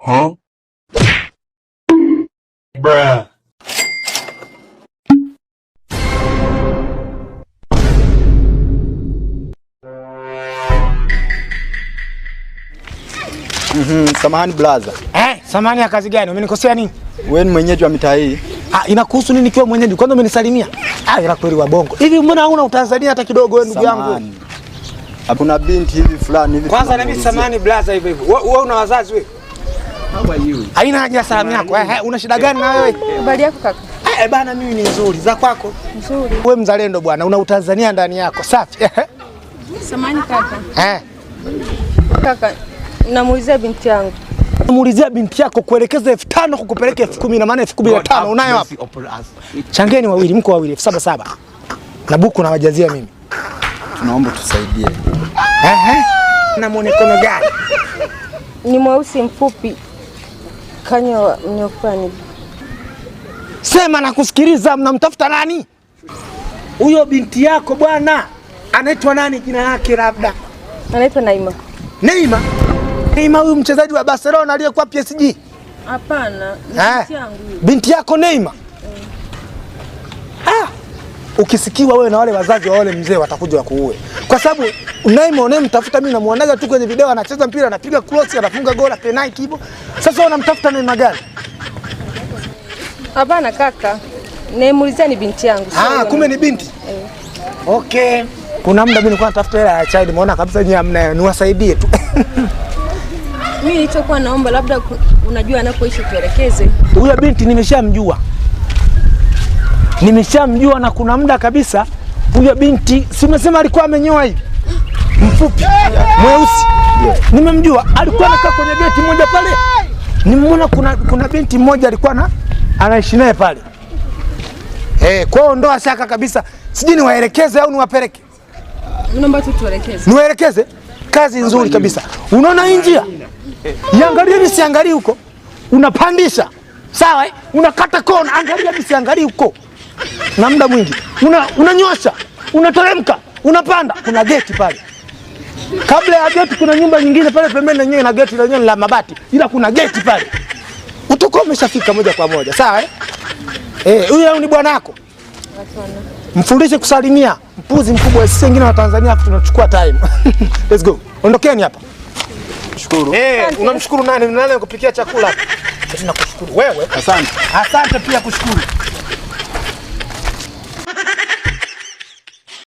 Huh? Bruh. Samahani blaza. Samahani ya kazi gani? Umenikosea nini? Wewe ni mwenyeji wa mitaa hii? Inakuhusu nini kiwa mwenyeji? Kwanza umenisalimia. Ila kweli wa bongo. Hivi mbona huna Utanzania hata kidogo wewe ndugu yangu? Hakuna binti hivi fulani hivi. Kwanza na mimi samahani blaza hivyo hivyo. Wewe una wazazi wewe? How are you? Haina haja salamu yako. Una shida gani na wewe? Habari yako kaka? Bana mimi ni nzuri. Za kwako? Nzuri. Wewe mzalendo bwana, una Utanzania ndani yako. Safi. Samahani kaka. Kaka, namuulizia binti yangu. Namuulizia binti yako kuelekeza 5,000 kukupeleka 10,000 na maana 15,000 unayo hapo? Changeni wawili, mko wawili 7,700. Na buku na wajazia mimi. Tunaomba tusaidie. Na muonekano gani? Ni mweusi mfupi. Kanyo mnyofani. Sema na kusikiliza, mnamtafuta nani? Huyo binti yako bwana. Anaitwa nani jina lake labda? Anaitwa Naima. Neima? Neima huyu mchezaji wa Barcelona aliyekuwa PSG? Hapana, binti yangu. Binti yako Neima? Ukisikiwa wewe na wale wazazi wa wale mzee watakuja wakuue. Kwa sababu Neima unayemtafuta mimi namuonaga tu kwenye video anacheza mpira, anapiga cross, anafunga goal, penalty hivyo. Sasa unamtafuta Neima gani? Hapana kaka. Namuulizia ni binti yangu. Kumbe ni binti? Okay. Kuna muda mimi nilikuwa natafuta hela ya chai, nimeona kabisa nyinyi hamna, niwasaidie tu. Mimi nilichokuwa naomba labda unajua anapoishi tuelekeze. Huyo binti nimeshamjua. Nimeshamjua na kuna muda kabisa huyo binti si umesema alikuwa amenyoa hivi. Mfupi, mweusi. Nimemjua, alikuwa anakaa kwenye geti moja pale. Nimeona kuna binti mmoja alikuwa anaishi naye pale. Kwao ndoa shaka kabisa. Sijui niwaelekeze au niwapeleke. Naomba tu tuelekeze. Niwaelekeze? Kazi nzuri kabisa. Unaona hii njia? Iangalie nisiangalie huko. Unapandisha. Sawa Unakata kona, angalia nisiangalie huko. Na muda mwingi. Unanyosha, unateremka, unapanda, kuna geti pale. Kabla ya geti kuna nyumba nyingine pale pembeni yenyewe na geti lenyewe la mabati. Ila kuna geti pale. Utakuwa umeshafika moja kwa moja. Sawa huyu ni bwana wako? Mfundishe kusalimia. Mpuzi mkubwa, sisi wengine wa Tanzania tunachukua time. Let's go. Ondokeni hapa. Shukuru. Unamshukuru nani? Nani anakupikia chakula hapa? Tunakushukuru wewe. Asante. Asante pia kushukuru.